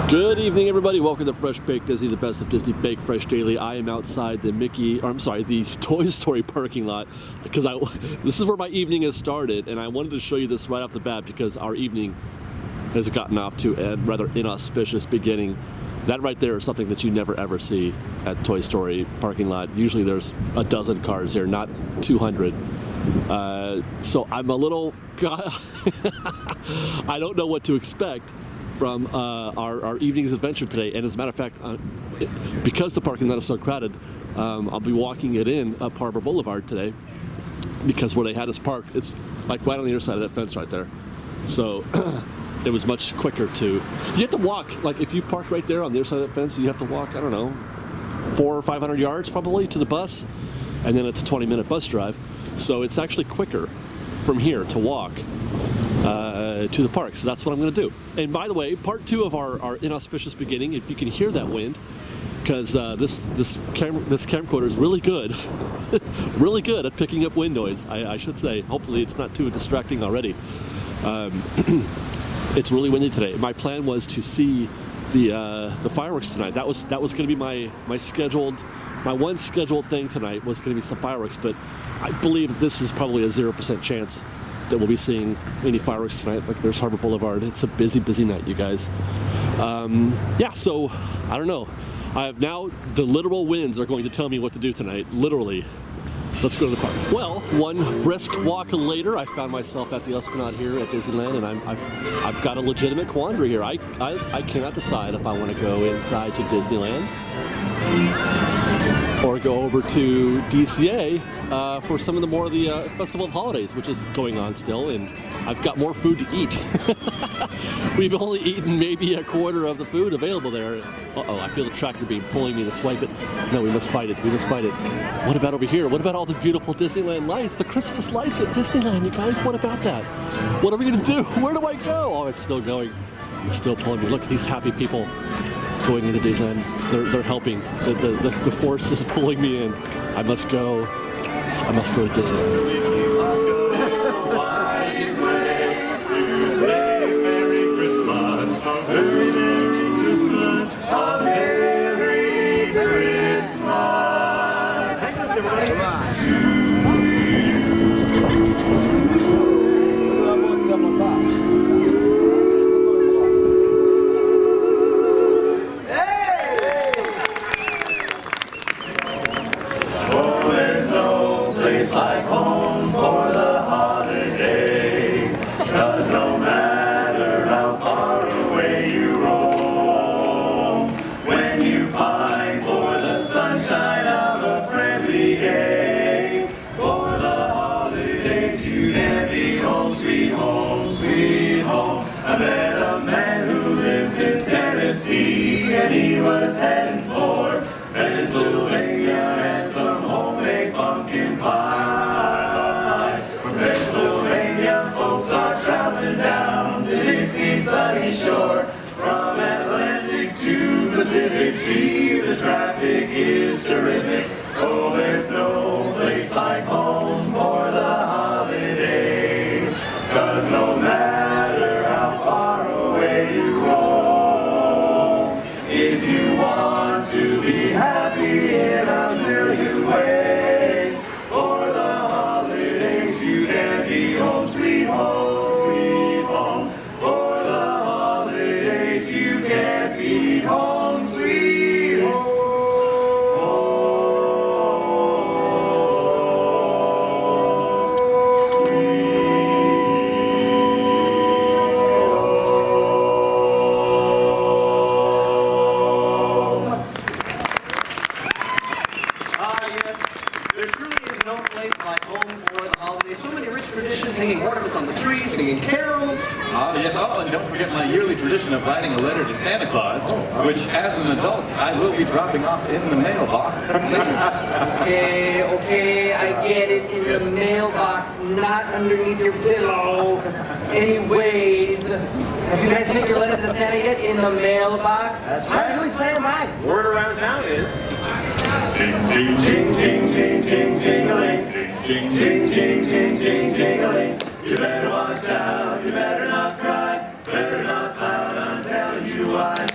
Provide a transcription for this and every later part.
Good evening, everybody. Welcome to Fresh Baked Disney, the best of Disney Bake Fresh Daily. I am outside the the Toy Story parking lot because this is where my evening has started, and I wanted to show you this right off the bat because our evening has gotten off to a rather inauspicious beginning. That right there is something that you never ever see at Toy Story parking lot. Usually there's a dozen cars here, not 200. So I'm a little, I don't know what to expect from our evening's adventure today. And as a matter of fact, because the parking lot is so crowded, I'll be walking it in up Harbor Boulevard today because where they had us parked, it's like right on the other side of that fence right there. So it was much quicker to, you have to walk, like if you park right there on the other side of that fence, you have to walk, I don't know, 400 or 500 yards probably to the bus, and then it's a 20-minute bus drive. So it's actually quicker from here to walk to the park. So that's what I'm going to do. And by the way, part two of our inauspicious beginning, if you can hear that wind, because this camcorder is really good, really good at picking up wind noise, I should say. Hopefully it's not too distracting already. It's really windy today. My plan was to see the fireworks tonight. That was going to be my one scheduled thing tonight was going to be some fireworks, but I believe this is probably a 0% chance that we'll be seeing any fireworks tonight. Like there's Harbor Boulevard. It's a busy, busy night, you guys. Yeah, so I don't know. Now the literal winds are going to tell me what to do tonight. Literally. Let's go to the park. Well, one brisk walk later, I found myself at the Esplanade here at Disneyland, and I've got a legitimate quandary here. I cannot decide if I want to go inside to Disneyland or go over to DCA for some of the more of the Festival of Holidays, which is going on still, and I've got more food to eat. We've only eaten maybe a quarter of the food available there. Uh-oh, I feel the tractor beam pulling me to swipe it. No, we must fight it. We must fight it. What about over here? What about all the beautiful Disneyland lights? The Christmas lights at Disneyland, you guys? What about that? What are we going to do? Where do I go? Oh, it's still going. It's still pulling me. Look at these happy people going into Disneyland. They're helping. The force is pulling me in. I must go to Disneyland. I met a man who lives in Tennessee, and he was heading for Pennsylvania and some homemade pumpkin pie. From Pennsylvania, folks are traveling down to Dixie's sunny shore. From Atlantic to Pacific Tree, the traffic is terrific. Oh, there's no place like home for the holidays, 'cause no matter how far away you roam, if you want to be happy in a million ways, for the holidays you can be home, sweet home, sweet home. For the holidays you can be home, sweet home. Singing carols. Yes, oh, and don't forget my yearly tradition of writing a letter to Santa Claus, which as an adult I will be dropping off in the mailbox later. Okay, I get it, in the mailbox, not underneath your pillow. Anyways, have you guys sent your letters to Santa yet? In the mailbox? That's right. I'm really playing mine. Word around town is jing, jing, jing, jing, jing, jing, jingling. Jing, jing, jing, jing, jing, jingling. You better watch out, you better not cry, better not pout, I'm telling you why.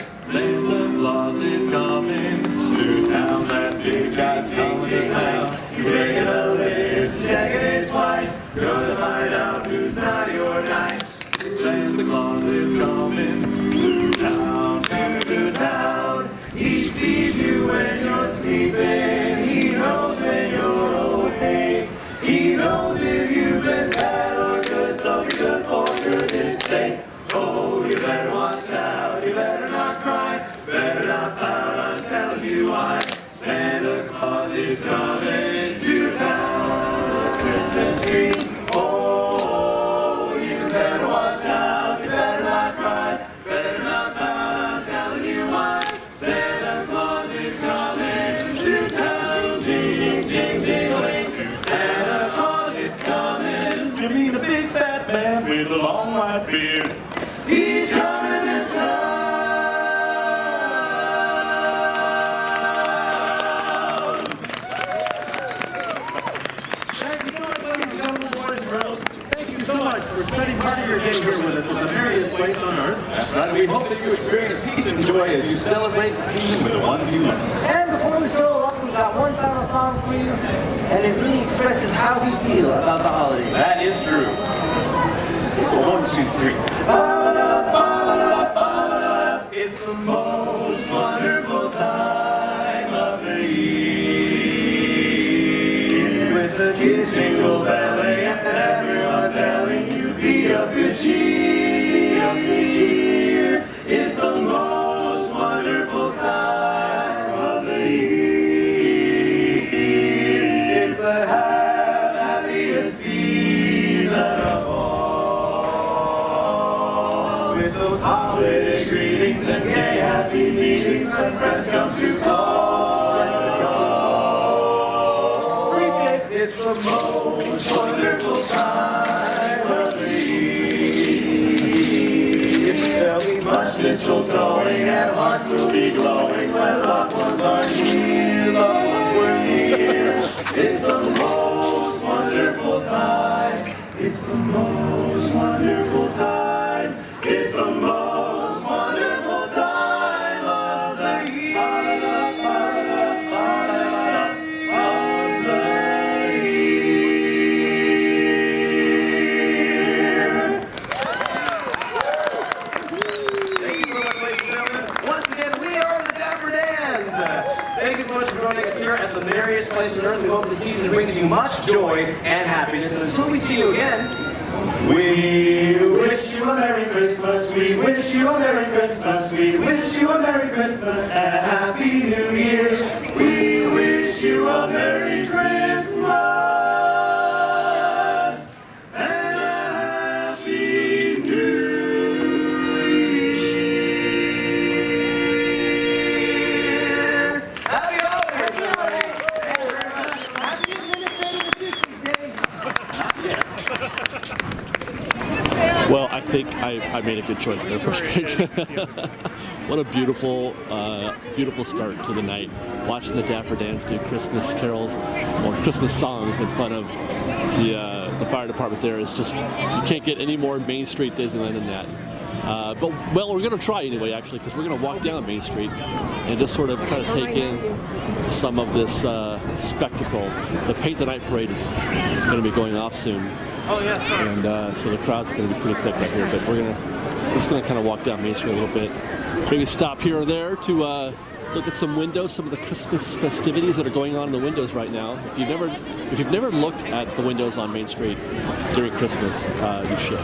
Jing, God's coming to town. He's making a list, checking it twice. Gonna find out who's naughty or nice. Santa Claus is coming to town, to town. He sees you when you're sleeping. He knows when you're awake. He knows if you've been bad or good, so be good for goodness sake. Oh, you better watch out, you better not cry, better not pout, I'm telling you why. Santa Claus is coming to town, Christmas tree. Oh, you better watch out, you better not cry, better not pout, I'm telling you why. Santa Claus is coming to town, jing, jing, jingling. Santa Claus is coming. You mean a big fat man with a long white beard? He's coming to town. Thank you so much, ladies and gentlemen, boys and girls. Thank you so much for spending part of your day here with us at the merriest place on earth. That's right. We hope that you experience peace and joy as you celebrate the season with the ones you love. And before we stroll off, we've got one final song for you, and it really expresses how we feel about the holidays. That is true. 1, 2, 3. It's the most wonderful time of the year. With the kids jingle belling and everyone telling you be of good cheer, It's the most wonderful time of the year. It's the happiest season of all. With those holiday greetings and gay happy meetings when friends come to call. It's the most wonderful time of the year. There'll be much mistletoeing and hearts will be glowing when loved ones are near, loved ones were near. It's the most wonderful time. It's the most wonderful time. It's the most wonderful time of the year. Thank you so much, ladies and gentlemen. Once again, we are the Dapper Dans. Thank you so much for joining us here at the merriest place on earth. We hope the season brings you much joy and happiness. And until we see you again, we wish you a Merry Christmas. We wish you a Merry Christmas. We wish you a Merry Christmas and a Happy New Year. We wish you a Merry Christmas and a Happy New Year. Happy holidays, everybody. Thank you very much. Happy Administrative Assistance Day. Well, I think I made a good choice there, first pick. What a beautiful, beautiful start to the night. Watching the Dapper Dans do Christmas carols or Christmas songs in front of the fire department there is just, you can't get any more Main Street Disneyland than that. But we're going to try anyway, actually, because we're going to walk down Main Street and just sort of try to take in some of this spectacle. The Paint the Night Parade is going to be going off soon. Oh, yeah, sure. And so the crowd's going to be pretty thick right here, but we're just going to kind of walk down Main Street a little bit. Maybe stop here or there to look at some windows, some of the Christmas festivities that are going on in the windows right now. If you've never looked at the windows on Main Street during Christmas, you should.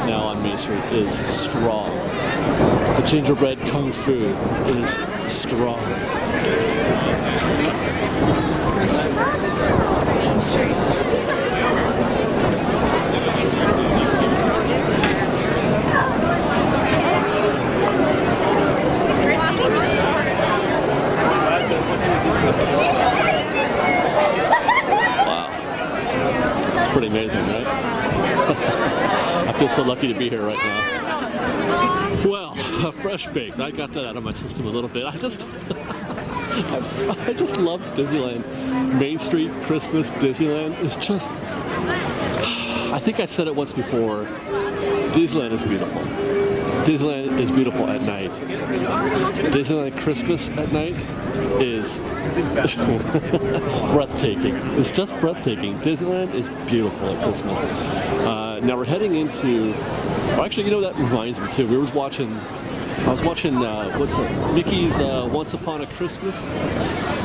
now on Main Street is strong. The gingerbread kung fu is strong. Wow. It's pretty amazing, right? I feel so lucky to be here right now. Well, fresh baked. I got that out of my system a little bit. I just love Disneyland. Main Street, Christmas, Disneyland is just, I think I said it once before, Disneyland is beautiful. Disneyland is beautiful at night. Disneyland Christmas at night is breathtaking. It's just breathtaking. Disneyland is beautiful at Christmas. Now we're heading into, actually, you know, that reminds me too. I was watching, what's it, Mickey's Once Upon a Christmas?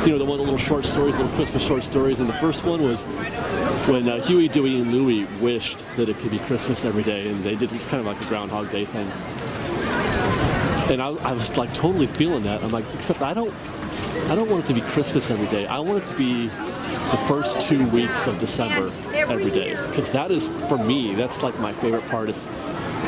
You know, the one, the little short stories, little Christmas short stories. And the first one was when Huey, Dewey, and Louie wished that it could be Christmas every day, and they did kind of like a Groundhog Day thing. And I was like totally feeling that. I'm like, except I don't want it to be Christmas every day. I want it to be the first 2 weeks of December every day, because that is, for me, that's like my favorite part, is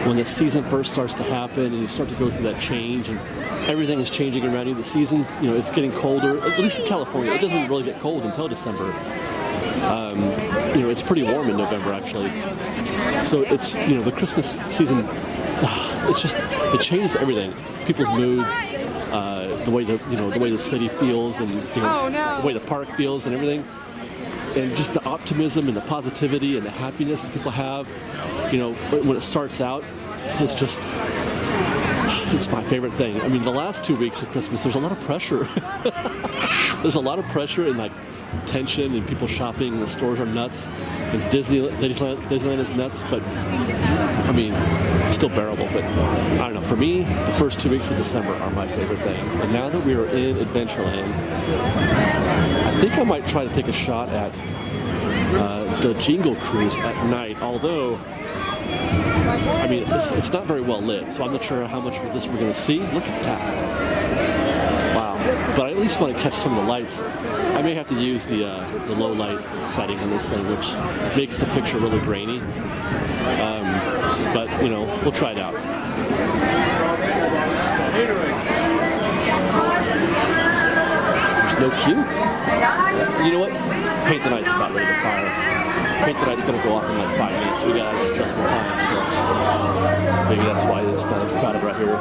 when the season first starts to happen and you start to go through that change and everything is changing around you. The seasons, you know, it's getting colder, at least in California. It doesn't really get cold until December. You know, it's pretty warm in November, actually. So it's, you know, the Christmas season, it's just, it changes everything. People's moods, the way the way the city feels, and the way the park feels, and everything, and just the optimism and the positivity and the happiness that people have. You know, when it starts out, it's just, it's my favorite thing. I mean, the last 2 weeks of Christmas, there's a lot of pressure. There's a lot of pressure and like tension, and people shopping. The stores are nuts, and Disneyland is nuts. But I mean, it's still bearable. But I don't know. For me, the first 2 weeks of December are my favorite thing. And now that we are in Adventureland, I think I might try to take a shot at the Jingle Cruise at night. Although, I mean, it's not very well lit, so I'm not sure how much of this we're going to see. Look at that. Wow. But I at least want to catch some of the lights. I may have to use the low light setting on this thing, which makes the picture really grainy. But, you know, we'll try it out. There's no queue. You know what? Paint the Night's about ready to fire. Paint the Night's going to go off in like 5 minutes. We got out of there just in time, so maybe that's why it's not as crowded right here.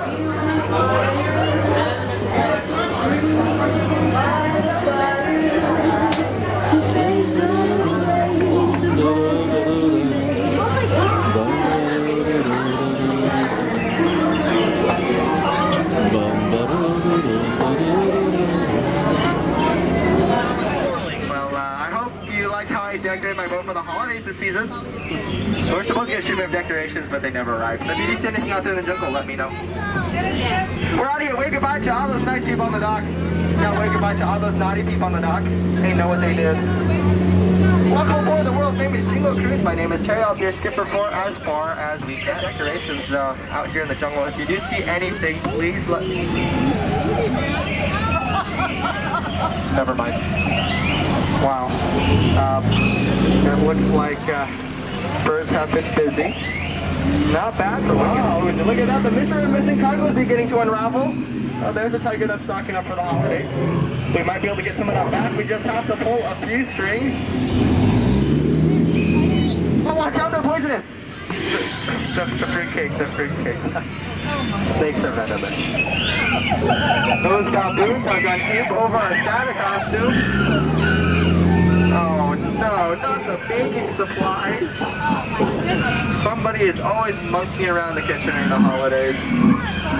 Decorate my boat for the holidays this season. We're supposed to get shipment of decorations, but they never arrived. So if you do see anything out there in the jungle, let me know. We're out here. Wave goodbye to all those nice people on the dock. Now wave goodbye to all those naughty people on the dock. They know what they did. Welcome aboard the world's famous Jingle Cruise. My name is Terry. I'll be your skipper for as far as we get decorations out here in the jungle. If you do see anything, please let me. Never mind. Wow. It looks like birds have been busy. Not bad for wow. Look at that. The mystery of missing cargo is beginning to unravel. Oh, there's a tiger that's stocking up for the holidays. We might be able to get some of that back. We just have to pull a few strings. Oh, watch out, they're poisonous. The fruitcake, the fruitcake. Snakes are venomous. Those baboons have gone ape over our Santa costumes. Oh no, not the baking supplies. Somebody is always monkeying around the kitchen during the holidays.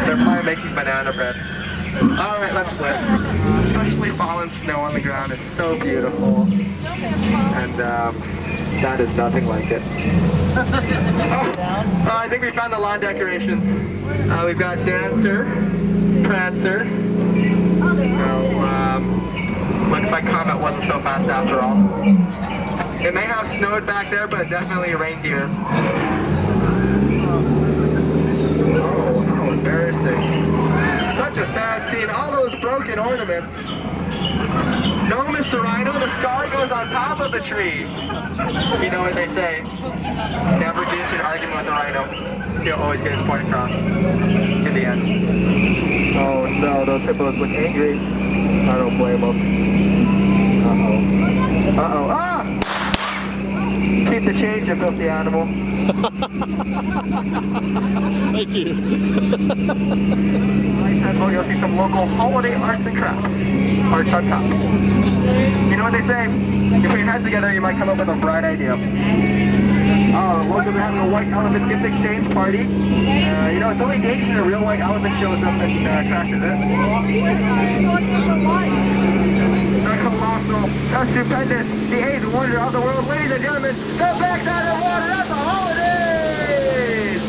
They're probably making banana bread. Alright, let's split. Especially fallen snow on the ground is so beautiful. And that is nothing like it. I think we found the lawn decorations. We've got Dancer, Prancer. Looks like Comet wasn't so fast after all. It may have snowed back there, but definitely reindeer. kids. No, Mr. Rhino, the star goes on top of the tree. You know what they say. Never get into an argument with a rhino. He'll always get his point across in the end. Oh no, those hippos look angry. I don't blame them. Uh-oh. Uh-oh. Ah! Keep the change, you filthy animal. Thank you. Right side, well, you'll see some local holiday arts and crafts. Arts on top. You know what they say? You put your hands together, you might come up with a bright idea. Oh, the locals are having a white elephant gift exchange party. You know, it's only dangerous when a real white elephant shows up and crashes it. That's colossal. That's stupendous. The eighth wonder of the world. Ladies and gentlemen, the backside of the water at the holidays!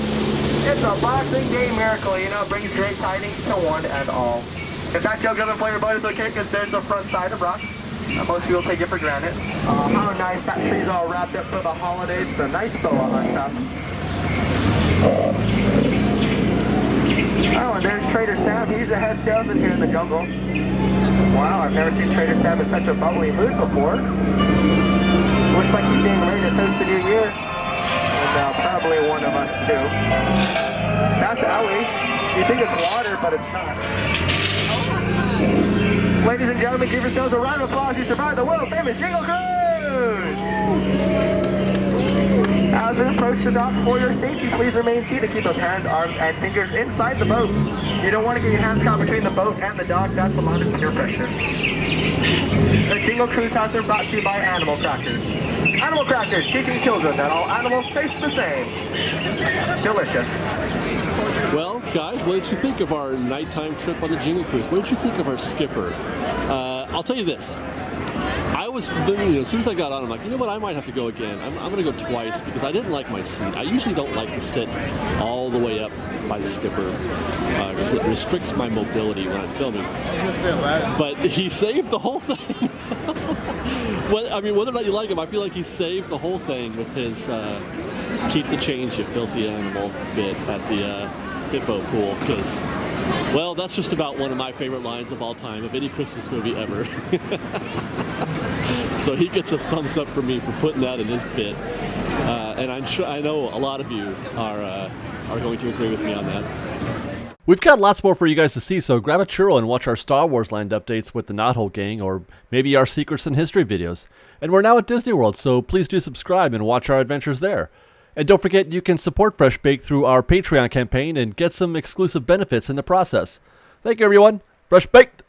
It's a Boxing Day miracle, you know, it brings great tidings to one and all. If that joke doesn't float your boat, it's okay, because there's the front side of rock. Most people take it for granted. How nice, that tree's all wrapped up for the holidays. The nice boa on top. Oh, and there's Trader Sam. He's the head salesman here in the jungle. Wow, I've never seen Trader Sam in such a bubbly mood before. Looks like he's getting ready to toast the new year. And probably one of us too. That's Ellie. You think it's water, but it's not. Ladies and gentlemen, give yourselves a round of applause. You survived the world famous Jingle Cruise! As we approach the dock, for your safety, please remain seated. Keep those hands, arms, and fingers inside the boat. You don't want to get your hands caught between the boat and the dock. That's a lot of peer pressure. The Jingle Cruise has been brought to you by Animal Crackers. Animal Crackers, teaching children that all animals taste the same. Delicious. Well, guys, what did you think of our nighttime trip on the Jingle Cruise? What did you think of our skipper? I'll tell you this. I was, as soon as I got on, I'm like, you know what, I might have to go again. I'm going to go twice because I didn't like my seat. I usually don't like to sit all the way up by the skipper because it restricts my mobility when I'm filming. But he saved the whole thing. Well, I mean, whether or not you like him, I feel like he saved the whole thing with his keep the change, you filthy animal bit at the hippo pool because, well, that's just about one of my favorite lines of all time of any Christmas movie ever. So he gets a thumbs up from me for putting that in his bit, and I'm sure I know a lot of you are going to agree with me on that. We've got lots more for you guys to see, so grab a churro and watch our Star Wars Land updates with the Knothole Gang, or maybe our Secrets in History videos. And we're now at Disney World, so please do subscribe and watch our adventures there. And don't forget, you can support Fresh Baked through our Patreon campaign and get some exclusive benefits in the process. Thank you, everyone. Fresh Baked!